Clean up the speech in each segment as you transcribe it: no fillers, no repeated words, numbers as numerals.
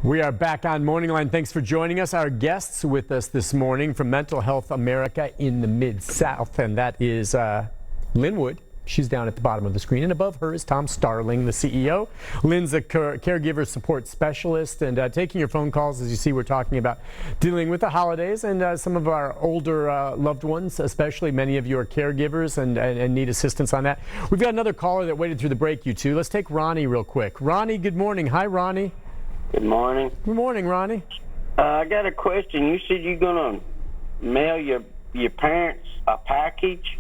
We are back on Morning Line. Thanks for joining us. Our guests with us this morning from Mental Health America in the Mid-South, and that is Lynn Wood. She's down at the bottom of the screen, and above her is Tom Starling, the CEO. Lynn's a caregiver support specialist, and taking your phone calls. As you see, we're talking about dealing with the holidays and some of our older loved ones, especially. Many of you are caregivers and need assistance on that. We've got another caller that waited through the break, you two. Let's take Ronnie real quick. Ronnie, good morning. Hi, Ronnie. Good morning. Good morning, Ronnie. I got a question. You said you're going to mail your parents a package?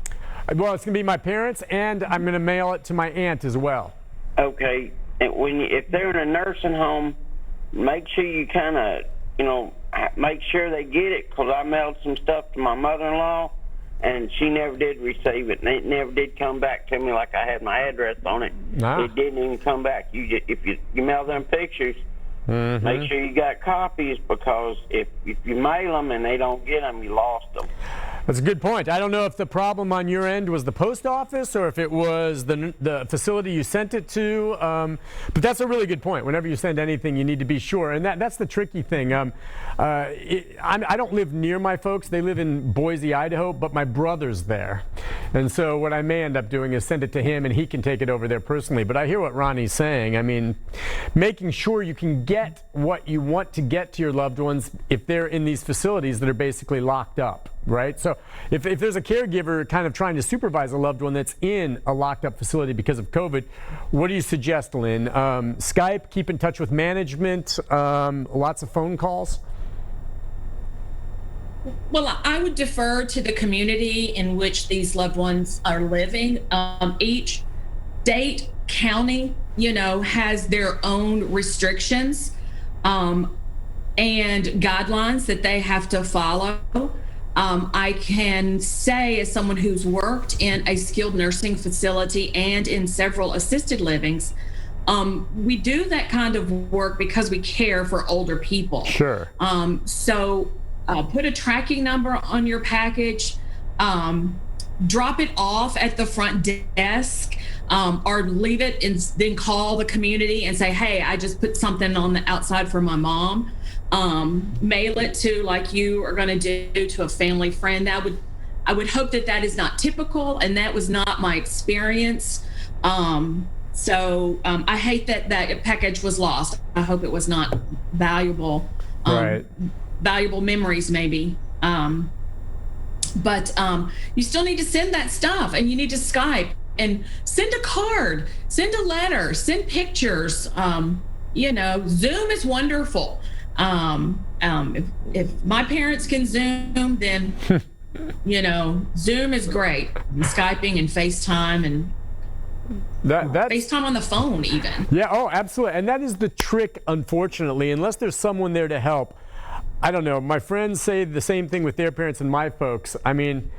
Well, it's going to be my parents, and I'm going to mail it to my aunt as well. Okay. And if they're in a nursing home, make sure you kind of, make sure they get it, because I mailed some stuff to my mother-in-law, and she never did receive it, and it never did come back to me like I had my address on it. Ah. It didn't even come back. If you mail them pictures, make sure you got copies, because if you mail them and they don't get them, you lost them. That's a good point. I don't know if the problem on your end was the post office or if it was the facility you sent it to, but that's a really good point. Whenever you send anything, you need to be sure, and that's the tricky thing. I don't live near my folks. They live in Boise, Idaho, but my brother's there, and so what I may end up doing is send it to him, and he can take it over there personally. But I hear what Ronnie's saying. I mean, making sure you can get what you want to get to your loved ones if they're in these facilities that are basically locked up. Right? So if there's a caregiver kind of trying to supervise a loved one that's in a locked up facility because of COVID, what do you suggest, Lynn? Skype, keep in touch with management, lots of phone calls? Well, I would defer to the community in which these loved ones are living. Each state, county, has their own restrictions and guidelines that they have to follow. I can say, as someone who's worked in a skilled nursing facility and in several assisted livings, we do that kind of work because we care for older people. Sure. So put a tracking number on your package, drop it off at the front desk, or leave it and then call the community and say, hey, I just put something on the outside for my mom. Mail it to, like you are going to do, to a family friend. I would hope that is not typical, and that was not my experience. So I hate that package was lost. I hope it was not valuable, right. Valuable memories maybe. But you still need to send that stuff, and you need to Skype and send a card, send a letter, send pictures. Zoom is wonderful. If my parents can Zoom, then, Zoom is great. And Skyping and FaceTime and FaceTime on the phone even. Yeah, oh, absolutely. And that is the trick, unfortunately, unless there's someone there to help. I don't know. My friends say the same thing with their parents and my folks. I mean,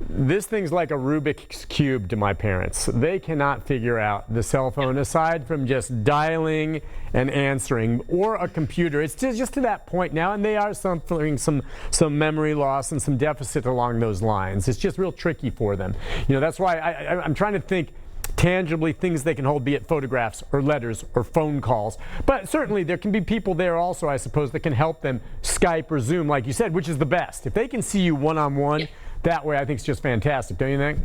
this thing's like a Rubik's Cube to my parents. They cannot figure out the cell phone aside from just dialing and answering, or a computer. It's just to that point now, and they are suffering some memory loss and some deficit along those lines. It's just real tricky for them. That's why I'm trying to think tangibly things they can hold, be it photographs or letters or phone calls. But certainly there can be people there also, I suppose, that can help them Skype or Zoom, like you said, which is the best. If they can see you one-on-one, yeah. That way, I think it's just fantastic, don't you think?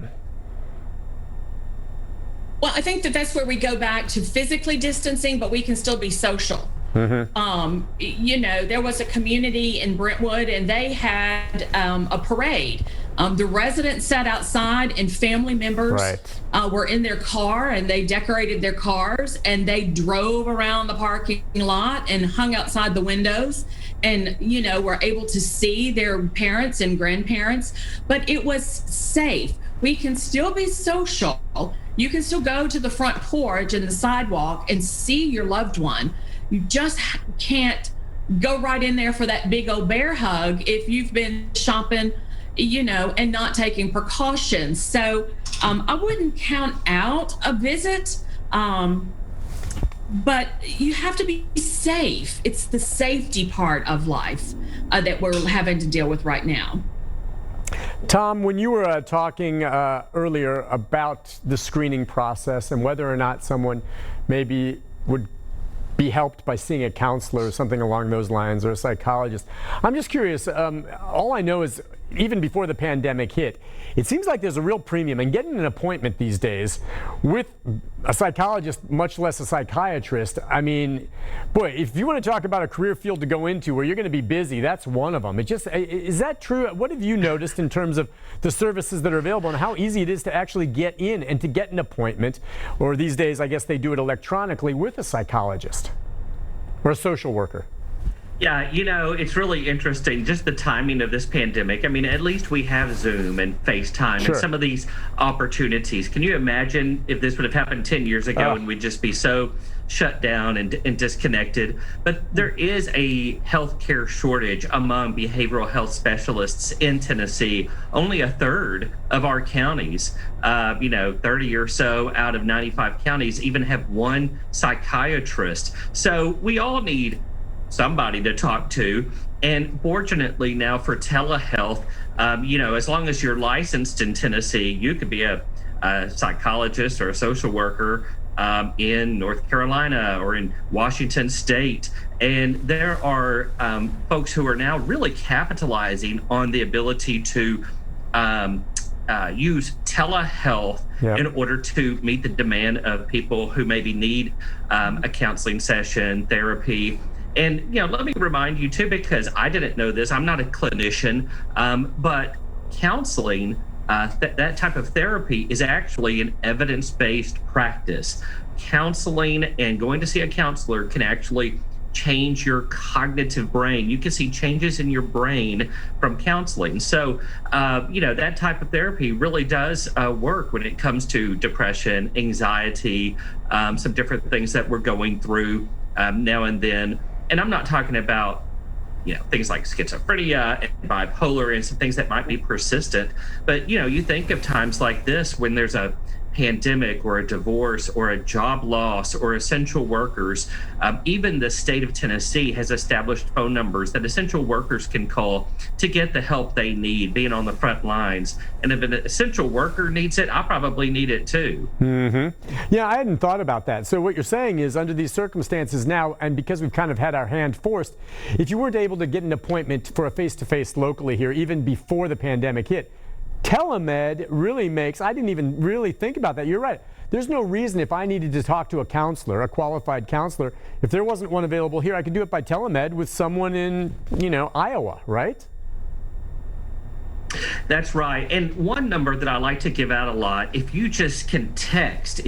Well, I think that's where we go back to physically distancing, but we can still be social. Mm-hmm. There was a community in Brentwood, and they had a parade. The residents sat outside, and family members were in their car, and they decorated their cars, and they drove around the parking lot and hung outside the windows, and were able to see their parents and grandparents. But it was safe. We can still be social. You can still go to the front porch and the sidewalk and see your loved one. You just can't go right in there for that big old bear hug if you've been shopping, and not taking precautions. So I wouldn't count out a visit, but you have to be safe. It's the safety part of life that we're having to deal with right now. Tom, when you were talking earlier about the screening process and whether or not someone maybe would be helped by seeing a counselor or something along those lines, or a psychologist. I'm just curious, all I know is even before the pandemic hit, it seems like there's a real premium in getting an appointment these days with a psychologist, much less a psychiatrist. I mean, boy, if you want to talk about a career field to go into where you're going to be busy, that's one of them. Is that true? What have you noticed in terms of the services that are available and how easy it is to actually get in and to get an appointment? Or these days, I guess they do it electronically with a psychologist or a social worker. Yeah, it's really interesting, just the timing of this pandemic. I mean, at least we have Zoom and FaceTime and some of these opportunities. Can you imagine if this would have happened 10 years ago and we'd just be so shut down and disconnected? But there is a healthcare shortage among behavioral health specialists in Tennessee. Only a third of our counties, 30 or so out of 95 counties even have one psychiatrist. So we all need somebody to talk to. And fortunately now for telehealth, as long as you're licensed in Tennessee, you could be a psychologist or a social worker in North Carolina or in Washington State. And there are folks who are now really capitalizing on the ability to use telehealth in order to meet the demand of people who maybe need a counseling session, therapy. And, let me remind you, too, because I didn't know this, I'm not a clinician, but counseling, that type of therapy is actually an evidence-based practice. Counseling and going to see a counselor can actually change your cognitive brain. You can see changes in your brain from counseling. So, that type of therapy really does work when it comes to depression, anxiety, some different things that we're going through now and then. And I'm not talking about, things like schizophrenia and bipolar and some things that might be persistent. But, you think of times like this when there's a pandemic or a divorce or a job loss or essential workers. Even the state of Tennessee has established phone numbers that essential workers can call to get the help they need, being on the front lines. And if an essential worker needs it, I probably need it too. Mm-hmm. Yeah, I hadn't thought about that. So what you're saying is under these circumstances now, and because we've kind of had our hand forced, if you weren't able to get an appointment for a face-to-face locally here, even before the pandemic hit, telemed really makes, I didn't even really think about that. You're right. There's no reason if I needed to talk to a counselor, a qualified counselor, if there wasn't one available here, I could do it by telemed with someone in, Iowa, right? That's right. And one number that I like to give out a lot, if you can text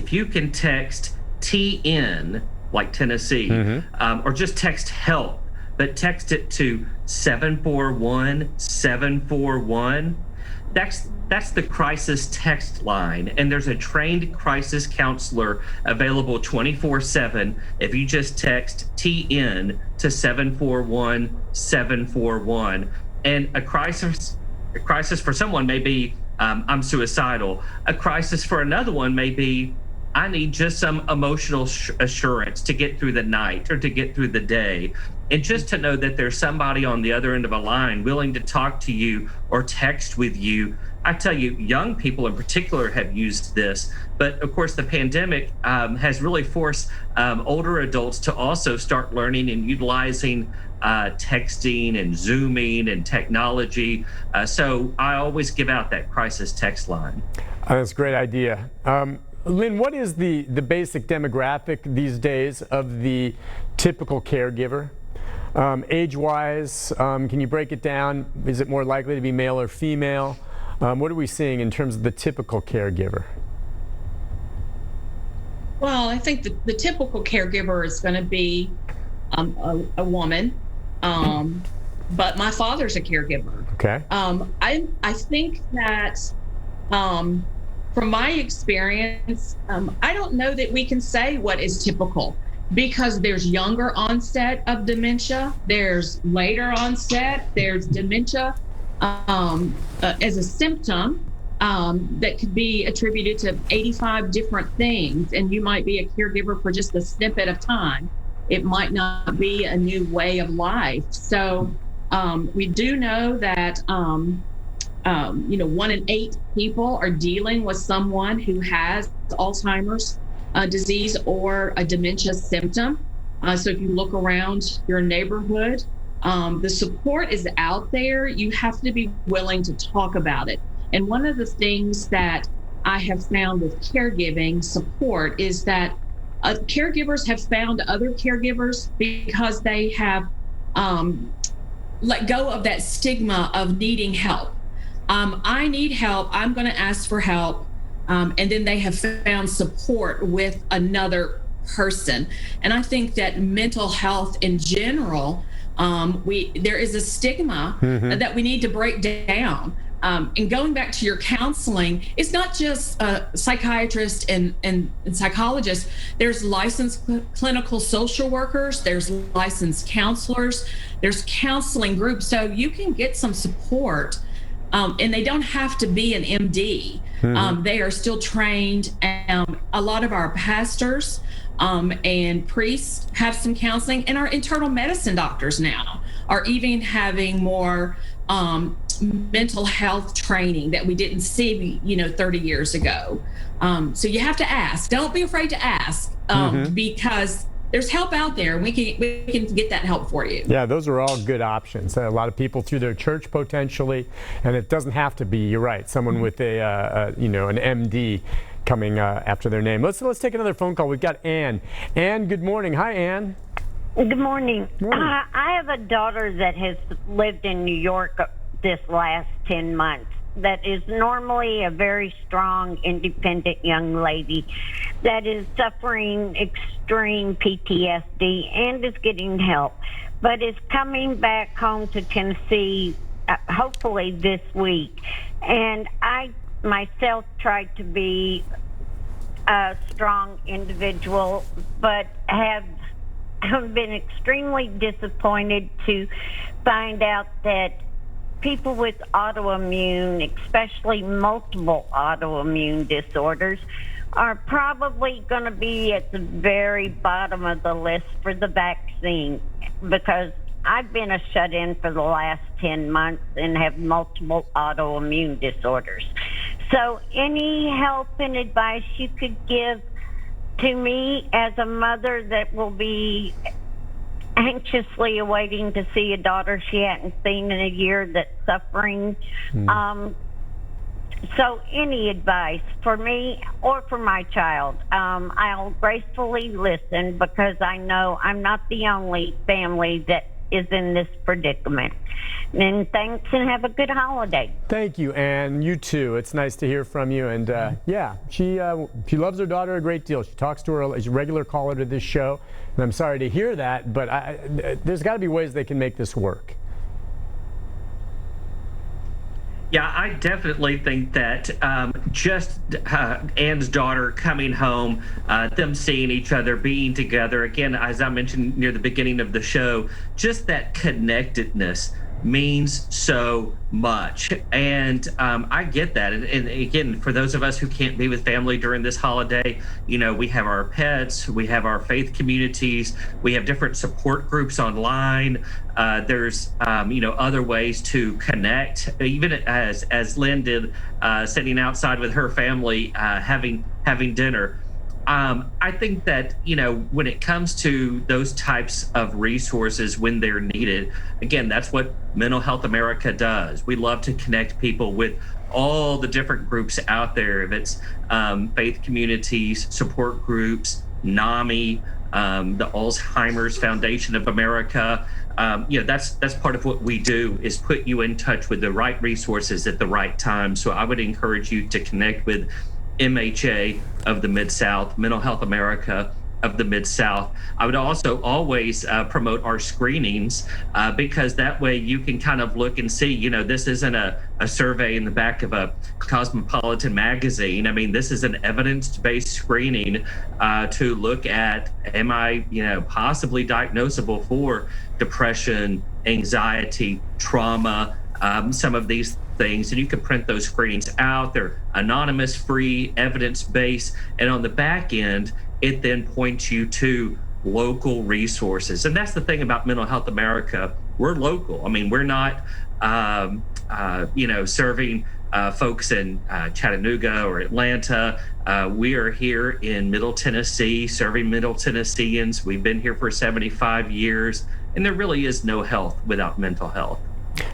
TN, like Tennessee, or just text help, but text it to 741-741. That's the crisis text line, and there's a trained crisis counselor available 24/7 if you just text TN to 741-741. And a crisis for someone may be I'm suicidal. A crisis for another one may be I need just some emotional assurance to get through the night or to get through the day. And just to know that there's somebody on the other end of a line willing to talk to you or text with you. I tell you, young people in particular have used this. But of course, the pandemic has really forced older adults to also start learning and utilizing texting and Zooming and technology. So I always give out that crisis text line. That's a great idea. Lynn, what is the basic demographic these days of the typical caregiver? Age-wise, can you break it down? Is it more likely to be male or female? What are we seeing in terms of the typical caregiver? Well, I think the typical caregiver is going to be a woman, but my father's a caregiver. Okay. I think that from my experience, I don't know that we can say what is typical because there's younger onset of dementia, there's later onset, there's dementia as a symptom that could be attributed to 85 different things. And you might be a caregiver for just a snippet of time. It might not be a new way of life. So we do know that 1 in 8 people are dealing with someone who has Alzheimer's disease or a dementia symptom. So if you look around your neighborhood, the support is out there. You have to be willing to talk about it. And one of the things that I have found with caregiving support is that caregivers have found other caregivers because they have let go of that stigma of needing help. I need help. I'm going to ask for help. And then they have found support with another person. And I think that mental health in general, there is a stigma that we need to break down. And going back to your counseling, it's not just psychiatrists and psychologists. There's licensed clinical social workers, there's licensed counselors, there's counseling groups. So you can get some support, and they don't have to be an MD. They are still trained. A lot of our pastors and priests have some counseling, and our internal medicine doctors now are even having more mental health training that we didn't see, 30 years ago. So you have to ask. Don't be afraid to ask, because there's help out there. We can get that help for you. Yeah, those are all good options. A lot of people through their church potentially, and it doesn't have to be. You're right. Someone with an MD coming after their name. Let's take another phone call. We've got Ann. Ann, good morning. Hi, Ann. Good morning. Morning. I have a daughter that has lived in New York this last 10 months that is normally a very strong, independent young lady that is suffering extreme PTSD and is getting help, but is coming back home to Tennessee hopefully this week. And I myself tried to be a strong individual, but have been extremely disappointed to find out that people with autoimmune, especially multiple autoimmune disorders, are probably going to be at the very bottom of the list for the vaccine, because I've been a shut-in for the last 10 months and have multiple autoimmune disorders. So any help and advice you could give to me as a mother that will be anxiously awaiting to see a daughter she hadn't seen in a year that's suffering. So any advice for me or for my child, I'll gracefully listen, because I know I'm not the only family that is in this predicament. And thanks, and have a good holiday. Thank you, Ann. You too. It's nice to hear from you. And yeah, she loves her daughter a great deal. She talks to her. She's a regular caller to this show. And I'm sorry to hear that, but there's got to be ways they can make this work. Yeah, I definitely think that just Ann's daughter coming home, them seeing each other, being together, again, as I mentioned near the beginning of the show, just that connectedness means so much. And I get that. And again, for those of us who can't be with family during this holiday, we have our pets, we have our faith communities, we have different support groups online. There's other ways to connect, even as Lynn did, sitting outside with her family, having dinner. I think that, when it comes to those types of resources when they're needed, again, that's what Mental Health America does. We love to connect people with all the different groups out there. If it's faith communities, support groups, NAMI, the Alzheimer's Foundation of America, that's part of what we do, is put you in touch with the right resources at the right time. So I would encourage you to connect with MHA of the Mid-South, Mental Health America of the Mid-South. I would also always promote our screenings, because that way you can kind of look and see, this isn't a survey in the back of a Cosmopolitan magazine. I mean, this is an evidence-based screening to look at, am I, possibly diagnosable for depression, anxiety, trauma, some of these things. And you can print those screenings out. They're anonymous, free, evidence-based. And on the back end, it then points you to local resources. And that's the thing about Mental Health America. We're local. I mean, we're not serving folks in Chattanooga or Atlanta. We are here in Middle Tennessee, serving Middle Tennesseans. We've been here for 75 years, and there really is no health without mental health.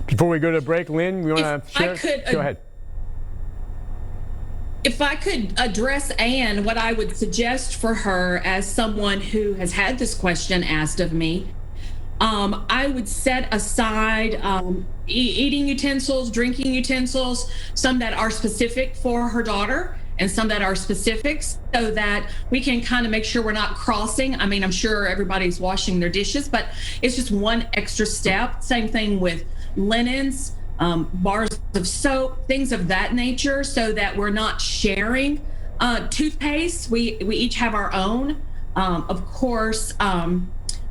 Before we go to break, Lynn, we want to share? Go ahead. If I could address Ann, what I would suggest for her as someone who has had this question asked of me, I would set aside eating utensils, drinking utensils, some that are specific for her daughter and some that are specific, so that we can kind of make sure we're not crossing. I mean, I'm sure everybody's washing their dishes, but it's just one extra step. Same thing with linens, bars of soap, things of that nature, so that we're not sharing toothpaste. We each have our own. Of course,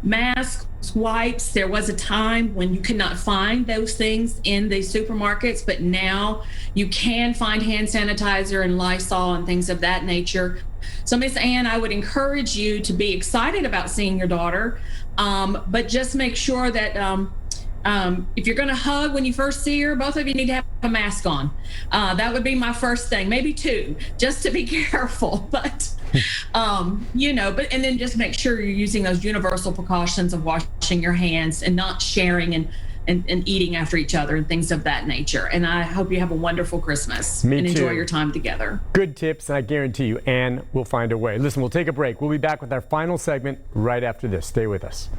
masks, wipes. There was a time when you could not find those things in the supermarkets, but now you can find hand sanitizer and Lysol and things of that nature. So Miss Ann, I would encourage you to be excited about seeing your daughter, but just make sure that if you're going to hug when you first see her, both of you need to have a mask on. That would be my first thing, maybe two, just to be careful. But and then just make sure you're using those universal precautions of washing your hands and not sharing and eating after each other and things of that nature. And I hope you have a wonderful Christmas and enjoy your time together. Good tips, and I guarantee you, Ann will find a way. Listen, we'll take a break. We'll be back with our final segment right after this. Stay with us.